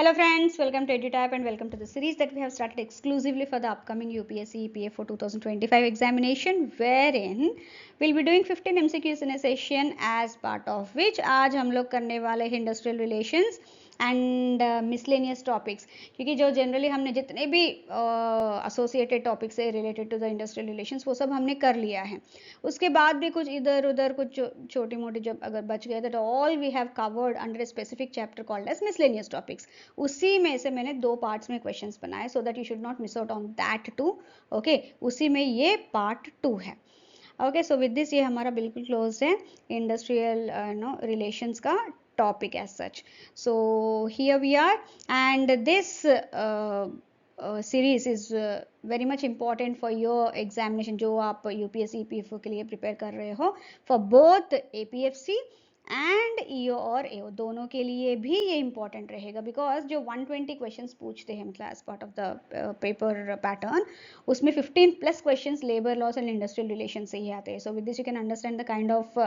Hello friends, welcome to EduTap and welcome to the series that we have started exclusively for the upcoming UPSC EPA for 2025 examination, wherein we'll be doing 15 MCQs in a session, as part of which आज हम लोग करने वाले हैं industrial relations and miscellaneous topics, क्योंकि जो generally हमने जितने भी एसोसिएटेड टॉपिक्स है related to the industrial relations वो सब हमने कर लिया है. उसके बाद भी कुछ इधर उधर कुछ छोटी मोटी जब अगर बच गए that all we have covered under a specific chapter called as miscellaneous topics. उसी में से मैंने 2 पार्ट्स में क्वेश्चंस बनाए so that you should not miss out on that too. Okay, उसी में ये पार्ट 2 है. ओके, सो विद दिस ये हमारा बिल्कुल क्लोज है इंडस्ट्रियल रिलेशंस का topic as such. So here we are, and this series is very much important for your examination जो आप UPSC PFO के लिए prepare कर रहे हो, for both APFC and EO और एओ दोनों के लिए भी ये इंपॉर्टेंट रहेगा, बिकॉज जो 120 क्वेश्चंस पूछते हैं मतलब as part of the paper pattern, उसमें 15 plus questions labour laws and industrial relation से ही आते हैं. So with this you can understand the kind of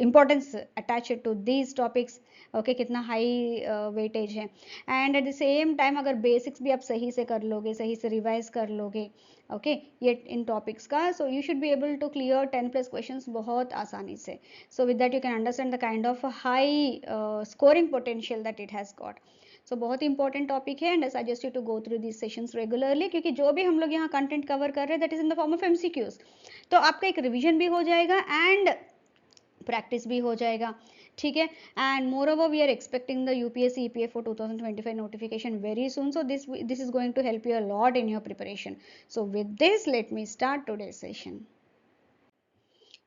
importance attached to these topics. Okay, कितना हाई वेटेज है. And at the same time अगर basics भी आप सही से कर लोगे, सही से रिवाइज कर लोगे ओके ये इन टॉपिक्स का, so you should be able to clear 10 plus questions बहुत आसानी से. So with that you can understand the kind of high scoring potential that it has got. So बहुत important topic है and I suggest you to go through these sessions regularly, क्योंकि जो भी हम लोग यहाँ content cover कर रहे हैं that is in the form of MCQs, तो आपका एक revision भी हो जाएगा and practice भी हो जाएगा. ठीक है, and moreover we are expecting the UPSC EPA for 2025 notification very soon, so this is going to help you a lot in your preparation. So with this let me start today's session.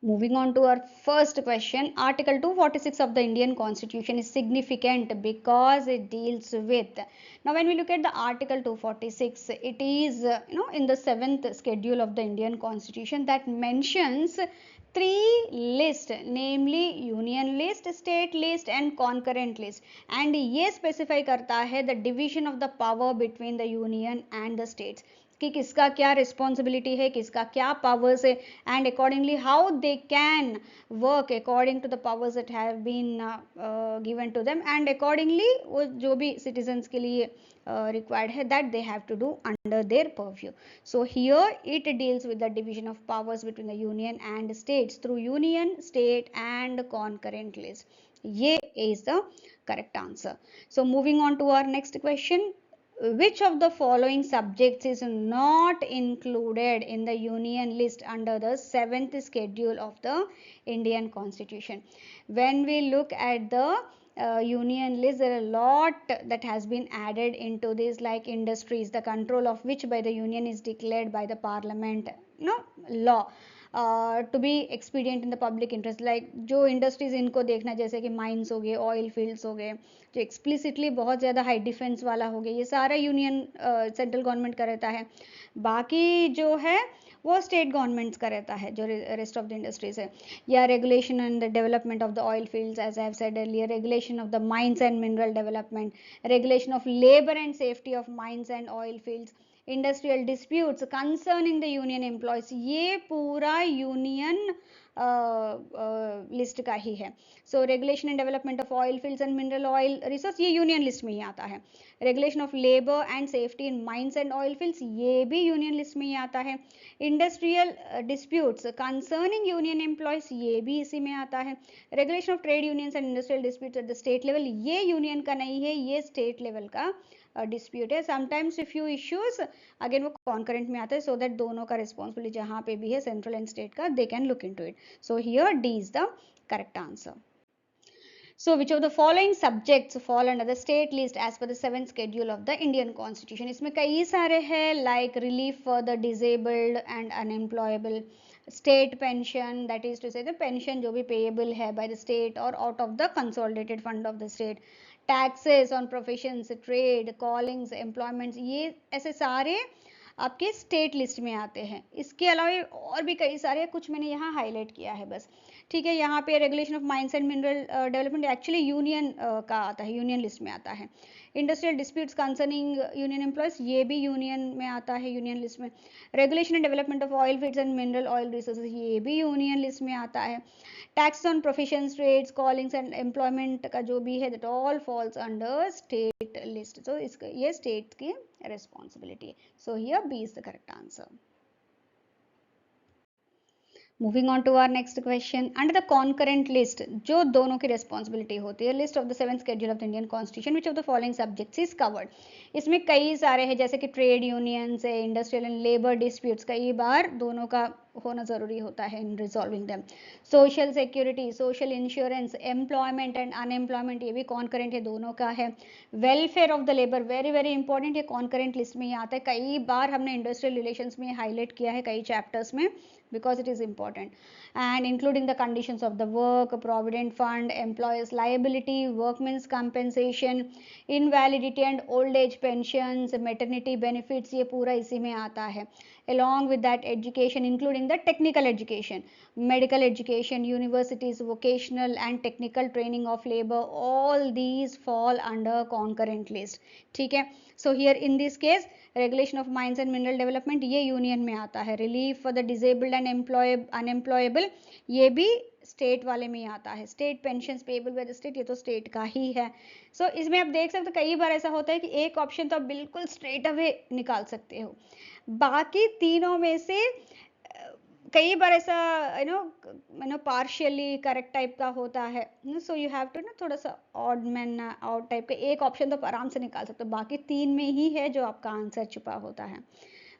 Moving on to our first question, Article 246 of the Indian Constitution is significant because it deals with. Now, when we look at the Article 246, it is in the 7th schedule of the Indian Constitution that mentions 3 lists, namely Union list, State list and concurrent list. And ये specify करता है the division of the power between the Union and the states. कि किसका क्या responsibility है, किसका क्या powers है, and accordingly how they can work according to the powers that have been given to them, and accordingly वो जो भी सिटीजन्स के लिए required है that they have to do under their purview. So here it deals with the division of powers between the union and states through union, state and concurrent list. ये is the correct answer. So moving on to our next question, which of the following subjects is not included in the union list under the 7th schedule of the Indian Constitution? When we look at the union list, there are a lot that has been added into this, like industries, the control of which by the union is declared by the parliament law to be expedient in the public interest. like जो industries इनको देखना, जैसे कि mines हो गए, oil fields हो गए, जो एक्सप्लिसिटली बहुत ज़्यादा हाई डिफेंस वाला हो गया, ये सारा यूनियन सेंट्रल गवर्नमेंट का रहता है. बाकी जो है वो स्टेट गवर्नमेंट्स का रहता है, जो रेस्ट ऑफ द इंडस्ट्रीज है. या regulation and the development of the oil fields, as I have said earlier, regulation of the mines and mineral development, regulation of labour and safety of mines and oil fields, industrial disputes concerning the union employees, ये पूरा union list का ही है. So regulation and development of oil fields and mineral oil resource, ये union list में ही आता है. Regulation of labour and safety in mines and oil fields, ये भी यूनियन लिस्ट में ही आता है. Industrial disputes concerning union employees, ये भी इसी में आता है. Regulation of trade unions and industrial disputes at the state level, ये यूनियन का नहीं है, ये स्टेट लेवल का डिस्प्यूट है. समटाइम्स फ्यू इश्यूज अगेन वो कॉन्करेंट में आता है, सो दैट दोनों का रिस्पॉन्सिबिलिटी जहाँ पे भी है सेंट्रल एंड स्टेट का, they can look into it. So here D is the correct answer. So which of the following subjects fall under the state list as per the 7th schedule of the Indian Constitution? इसमें कई सारे हैं, like relief for the disabled and unemployable, state pension, that is to say the pension जो भी payable है by the state or out of the consolidated fund of the state, taxes on professions, trade, callings, employments, ये ऐसे सारे आपके state list में आते हैं। इसके अलावा और भी कई सारे, कुछ मैंने यहाँ हाईलाइट किया है बस, ठीक है। यहाँ पे regulation of mines and mineral development actually union का आता है, यूनियन लिस्ट में आता है। Industrial disputes concerning union employees, ये भी यूनियन में आता है, यूनियन लिस्ट में। Regulation and development of oil feeds and mineral oil resources, ये भी यूनियन लिस्ट में आता है। Tax on professions, trades, callings and employment का जो भी है, that all falls under state list. So इसका ये स्टेट की रिस्पॉन्सिबिलिटी है। So here B is the correct answer. Moving on to our next question, under the concurrent list जो दोनों की रिस्पॉन्सिबिलिटी होती है, list of the 7th schedule of the Indian constitution which of the following subjects is covered. इसमें कई सारे हैं, जैसे कि ट्रेड यूनियंस है, इंडस्ट्रियल एंड लेबर डिस्प्यूट्स, कई बार दोनों का होना जरूरी होता है in resolving them. Social security, social insurance, employment and unemployment, ये भी कॉन्करेंट है, दोनों का है। Welfare of the labour, very very important, ये कॉन्करेंट लिस्ट में ही आता है। कई बार हमने इंडस्ट्रियल रिलेशंस में हाईलाइट किया है कई चैप्टर्स में, because it is important. And including the conditions of the work, provident fund, employers liability, workmen's compensation, invalidity and old age pensions, maternity benefits, ये पूरा इसी में आता है। along with that education including the technical education, medical education, universities, vocational and technical training of labor, all these fall under concurrent list, ठीक है। so here in this case regulation of mines and mineral development ये union में आता है। Relief for the disabled and unemployable, ये भी state वाले में ही आता है। State pension payable by the state, ये तो स्टेट का ही है। सो इसमें आप देख सकते हो कई बार ऐसा होता है कि एक ऑप्शन तो आप बिल्कुल स्ट्रेट अवे निकाल सकते हो, बाकी तीनों में से कई बार ऐसा पार्शियली करेक्ट टाइप का होता है। सो यू हैव टू ना थोड़ा सा ऑड मैन आउट टाइप का एक ऑप्शन तो आराम से निकाल सकते हो, बाकी तीन में ही है जो आपका आंसर छुपा होता है।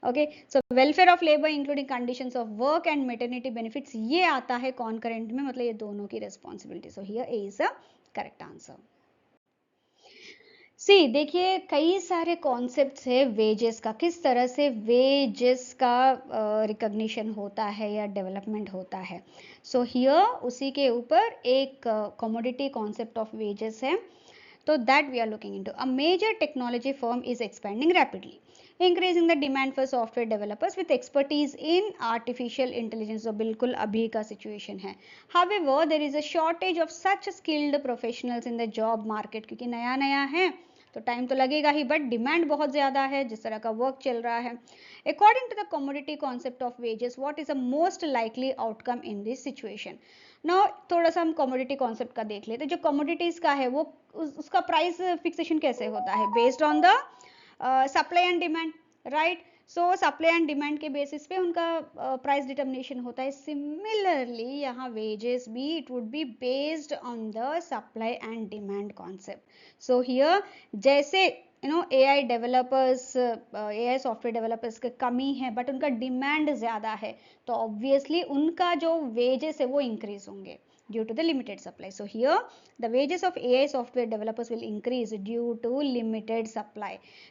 Okay, so welfare of labour including conditions of work and maternity benefits, ये आता है कॉन्करेंट में, मतलब ये दोनों की responsibility. So here A is a correct answer. See देखिए कई सारे कॉन्सेप्ट्स है वेजेस का, किस तरह से वेजेस का रिकॉग्निशन होता है या डेवलपमेंट होता है। सो हियर उसी के ऊपर एक कमोडिटी कॉन्सेप्ट ऑफ वेजेस है, तो that we are looking into. A major technology firm is expanding rapidly, increasing the demand for software developers with expertise in artificial intelligence, जो बिल्कुल अभी का सिचुएशन है। However, there is a shortage of such skilled professionals in the job market, क्योंकि नया नया है तो टाइम तो लगेगा ही, बट डिमांड बहुत ज़्यादा है जिस तरह का वर्क चल रहा है। According to the commodity concept of wages, what is the most likely outcome in this situation. Now थोड़ा सा हम कमोडिटी कॉन्सेप्ट का देख लेते हैं। जो कमोडिटीज का है वो उसका प्राइस फिक्सेशन कैसे होता है, based on the supply and demand, right. So supply and demand के बेसिस पे उनका प्राइस डिटर्मिनेशन होता है। सिमिलरली यहाँ वेजेस भी it would be based on the supply and demand concept. So here जैसे AI developers, AI software developers की कमी है बट उनका डिमांड ज़्यादा है, तो ऑब्वियसली उनका जो वेजेस है वो इंक्रीज होंगे due to the limited supply. So here the wages of AI software developers will increase due to limited supply.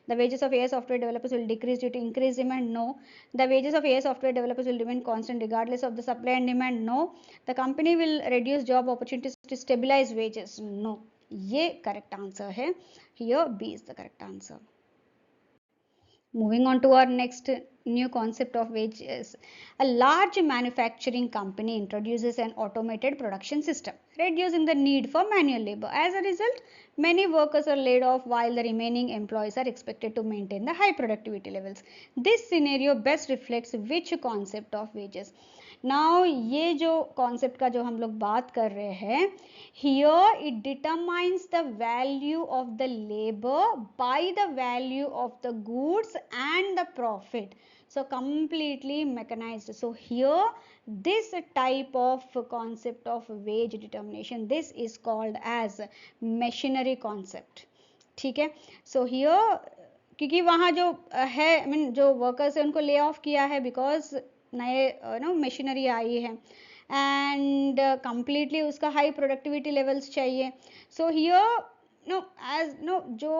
The wages of AI software developers will decrease due to increased demand. No. The wages of AI software developers will remain constant regardless of the supply and demand. No. The company will reduce job opportunities to stabilize wages. No. ये correct answer है. Here B is the correct answer. Moving on to our next new concept of wages. A large manufacturing company introduces an automated production system, reducing the need for manual labor. As a result, many workers are laid off while the remaining employees are expected to maintain the high productivity levels. This scenario best reflects which concept of wages? Now, ये जो concept का जो हम लोग बात कर रहे हैं, here it determines the value of the labor by the value of the goods and the profit. So completely mechanized. So here this type of concept of wage determination, this is called as machinery concept. ठीक है। So here क्योंकि वहाँ जो है जो workers है उनको lay off किया है बिकॉज नए मशीनरी आई है एंड कंप्लीटली उसका हाई प्रोडक्टिविटी लेवल्स चाहिए। सो हियर जो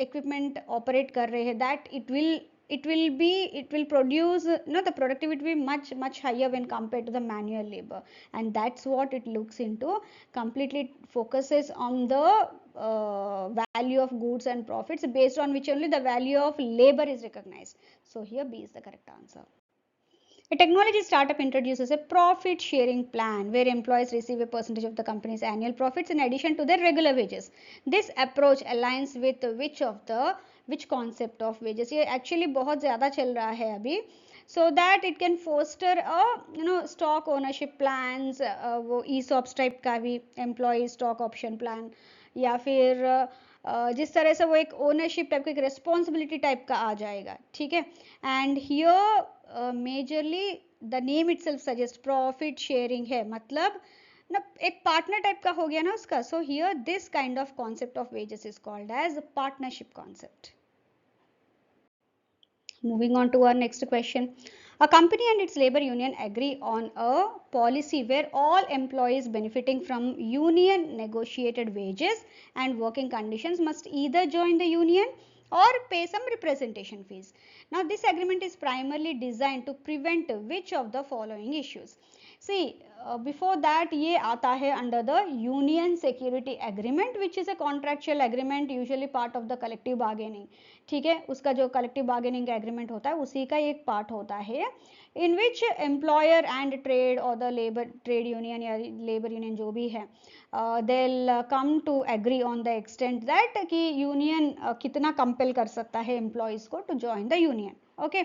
इक्विपमेंट ऑपरेट कर रहे हैं that it will it will produce, the productivity will be much higher when compared to the manual labor, and that's what it looks into. Completely focuses on the value of goods and profits, based on which only the value of labor is recognized. So here B is the correct answer. A technology startup introduces a profit sharing plan where employees receive a percentage of the company's annual profits in addition to their regular wages. This approach aligns with which concept of wages? ये actually बहुत ज़्यादा चल रहा है अभी, so that it can foster a stock ownership plans, वो ESOPs type का भी employee stock option plan, या फिर जिस तरह से वो एक ओनरशिप टाइप का, एक रिस्पॉन्सिबिलिटी टाइप का आ जाएगा, ठीक है. And here majorly the name itself suggest profit sharing है, मतलब ना एक पार्टनर टाइप का हो गया ना उसका. So here this kind of concept of wages is called as partnership concept. Moving on to our next question. A company and its labor union agree on a policy where all employees benefiting from union negotiated wages and working conditions must either join the union or pay some representation fees. Now this agreement is primarily designed to prevent which of the following issues? See, before that ये आता है under the union security agreement, which is a contractual agreement usually part of the collective bargaining. ठीक है, उसका जो collective bargaining का agreement होता है उसी का एक पार्ट होता है, in which employer and trade और द लेबर ट्रेड यूनियन या लेबर यूनियन जो भी है, they will come to agree on the extent that कि यूनियन कितना कंपेल कर सकता है एम्प्लॉयज़ को to join the union. Okay,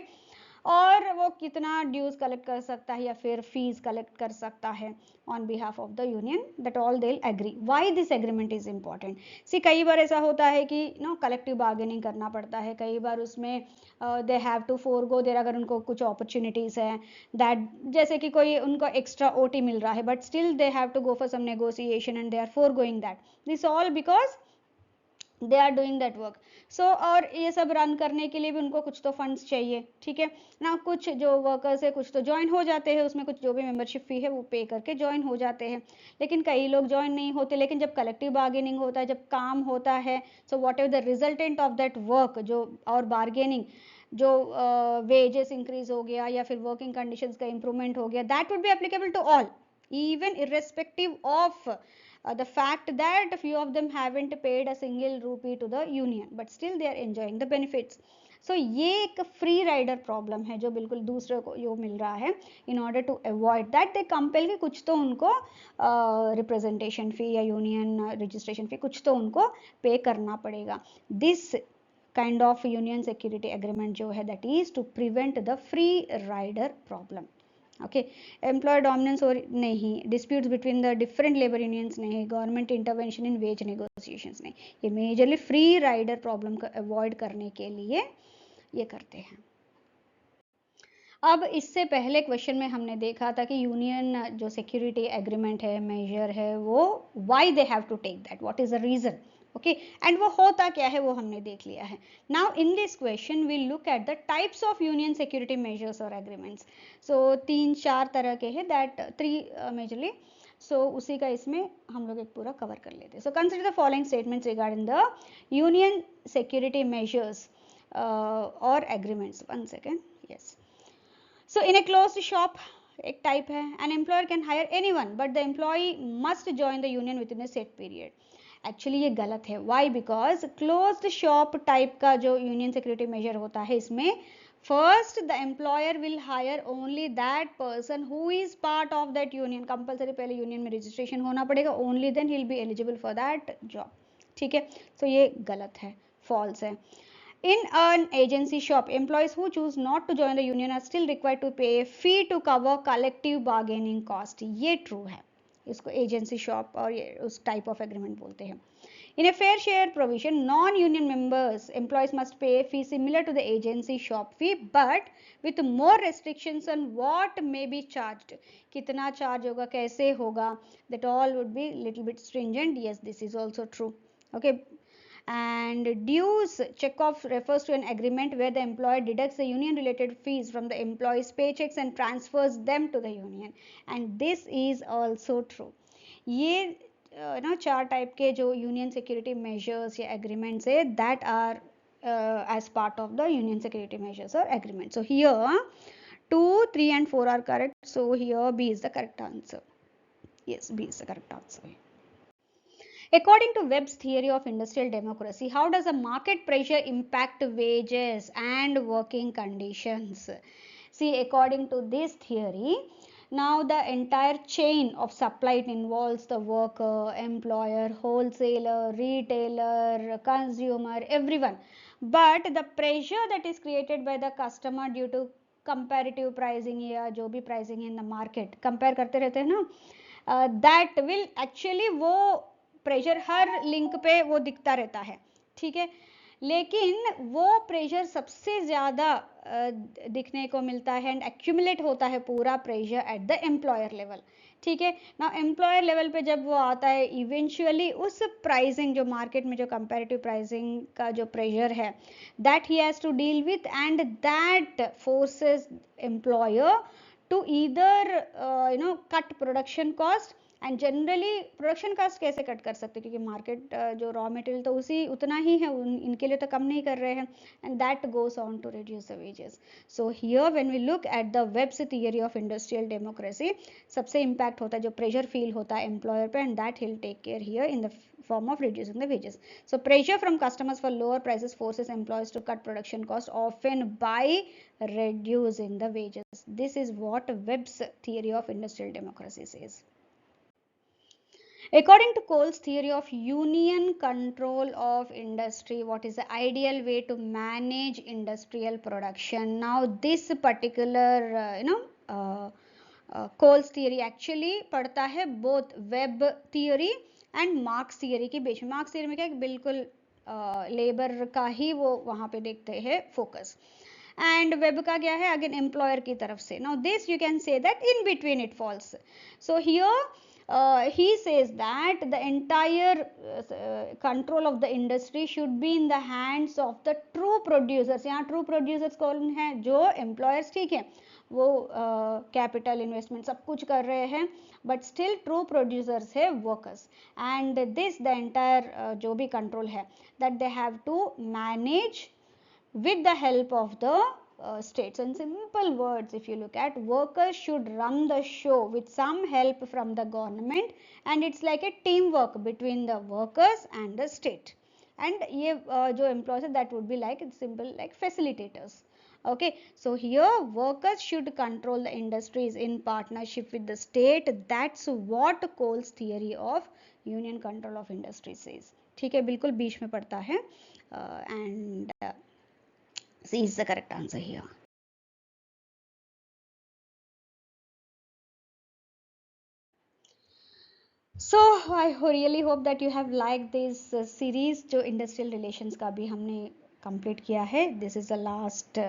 और वो कितना ड्यूज कलेक्ट कर सकता है या फिर फीस कलेक्ट कर सकता है on behalf of the union, that all they will agree. Why this agreement is important? See, कई बार ऐसा होता है कि कलेक्टिव बार्गेनिंग करना पड़ता है, कई बार उसमें they have to forgo their, अगर उनको कुछ अपॉर्चुनिटीज है दैट, जैसे कि कोई उनको एक्स्ट्रा ओटी मिल रहा है, but still they have to go for some negotiation and they are foregoing that. This all because they are doing that work. So और ये सब रन करने के लिए भी उनको कुछ तो फंड्स चाहिए, ठीक है ना. कुछ जो वर्कर्स है कुछ तो ज्वाइन हो जाते हैं उसमें, कुछ जो भी मेंबरशिप फी है वो पे करके ज्वाइन हो जाते हैं, लेकिन कई लोग ज्वाइन नहीं होते. लेकिन जब कलेक्टिव बार्गेनिंग होता है, जब काम होता है, so what ever the resultant of that work जो और बार्गेनिंग, जो वेजेस इंक्रीज हो गया या फिर वर्किंग कंडीशंस का इंप्रूवमेंट हो गया, that would be applicable to all, even irrespective of the fact that a few of them haven't paid a single rupee to the union, but still they are enjoying the benefits. So ये एक free rider problem है जो बिल्कुल दूसरे को यो मिल रहा है. In order to avoid that they compel कि कुछ तो उनको रिप्रेजेंटेशन फी या यूनियन रजिस्ट्रेशन फी कुछ तो उनको पे करना पड़ेगा. This kind of union security agreement जो है, that is to prevent the free rider problem. Okay, employer dominance और नहीं, disputes between the different labour unions नहीं, government intervention in wage negotiations नहीं. ये मेजरली फ्री राइडर प्रॉब्लम को avoid करने के लिए ये करते हैं. अब इससे पहले क्वेश्चन में हमने देखा था कि यूनियन जो सिक्योरिटी एग्रीमेंट है, मेजर है, वो why they have to take that, what is the reason. Okay, and वो होता क्या है वो हमने देख लिया है. Now in this question we look at the types of union security measures और एग्रीमेंट्स. सो 3-4 तरह के हैं, दैट 3 मेजरली. सो उसी का इसमें हम लोग एक पूरा कवर कर लेते हैं. So consider the following statements regarding the union security measures और agreements. 1 second. Yes. So in a closed shop, एक type है, an employer can hire anyone, but the employee must join the union within a set period. Actually ये गलत है. Why? Because closed shop type का जो union security measure होता है, इसमें first the employer will hire only that person who is part of that union. Compulsory पहले union में registration होना पड़ेगा, only then he will be eligible for that job. ठीक है, so ये गलत है, false है. In an agency shop, employees who choose not to join the union are still required to pay a fee to cover collective bargaining cost. ये true है, इसको agency shop और उस type of agreement बोलते हैं. In a fair share provision, non-union members employees must pay a fee similar to the agency shop fee, but with more restrictions on what may be charged. कितना charge होगा, कैसे होगा, that all would be little bit stringent. Yes, this is also true. Okay. And dues checkoff refers to an agreement where the employer deducts the union related fees from the employee's paychecks and transfers them to the union, and this is also true. ये 4 type के जो union security measures या agreements है, that are as part of the Union Security Measures or Agreement. So here 2, 3 and 4 are correct. So here B is the correct answer. Yes, B is the correct answer. According to Webb's theory of industrial democracy, how does a market pressure impact wages and working conditions? See, according to this theory, now the entire chain of supply involves the worker, employer, wholesaler, retailer, consumer, everyone. But the pressure that is created by the customer due to comparative pricing या जो भी pricing in the market compare करते रहते हैं ना, that will actually वो pressure हर link पे वो दिखता रहता है, ठीक है, लेकिन वो प्रेशर सबसे ज़्यादा दिखने को मिलता है एंड एक्यूमुलेट होता है पूरा pressure at the employer level, ठीक है ना। एम्प्लॉयर लेवल पे जब वो आता है इवेंचुअली उस प्राइसिंग जो मार्केट में जो कंपैरेटिव प्राइसिंग का जो प्रेशर है that he has to deal with and that forces employer to either cut production cost and generally production cost कैसे कट कर सकते हैं क्योंकि मार्केट जो रॉ मटेरियल तो उसी उतना ही है, इनके लिए तो कम नहीं कर रहे हैं and that goes on to reduce the wages. So here when we look at the Webbs theory of industrial democracy, सबसे इम्पैक्ट होता है जो प्रेशर फील होता है एम्प्लॉयर पे and that he'll take care here in the form of reducing the wages. So pressure from customers for lower prices forces employees to cut production cost often by reducing the wages. This is what Webb's theory of industrial democracy says. According to Cole's theory of union control of industry, what is the ideal way to manage industrial production? Now, this particular, Cole's theory actually पढ़ता है both Webb theory and Marx theory के बीच में. Marx theory में क्या है, बिल्कुल labour का ही वो वहाँ पे देखते हैं फोकस, एंड वेब का क्या है अगेन एम्प्लॉयर की तरफ से. Now this you can say that in between it falls. So here he says that the entire control of the industry should be in the hands of the true producers. यहाँ true producers कौन है, जो employers, ठीक है, वो capital investment सब कुछ कर रहे हैं, but still true producers है workers, and this the entire जो भी control है that they have to manage with the help of the states. In simple words, if you look at, workers should run the show with some help from the government, and it's like a teamwork between the workers and the state, and ये जो employees है that would be like simple like facilitators. Okay, so here workers should control the industries in partnership with the state. That's what Cole's theory of union control of industry says. ठीक है, बिल्कुल बीच में पड़ता है, and C is the correct answer here. So I really hope that you have liked this series जो industrial relations का भी हमने complete किया है. This is the last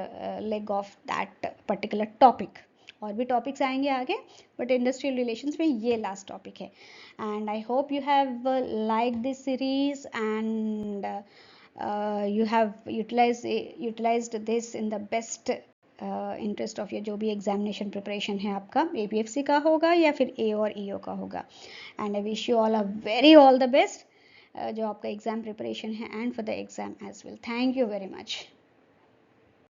leg of that particular topic. और भी topics आएंगे आगे, but industrial relations में ये last topic है. And I hope you have liked this series and you have utilized this in the best interest of ये जो भी एग्जामिनेशन प्रिपरेशन है आपका APFC का होगा या फिर A और EO का होगा. And I wish you all the best जो आपका एग्जाम प्रिपरेशन है and for the exam as well. Thank you very much.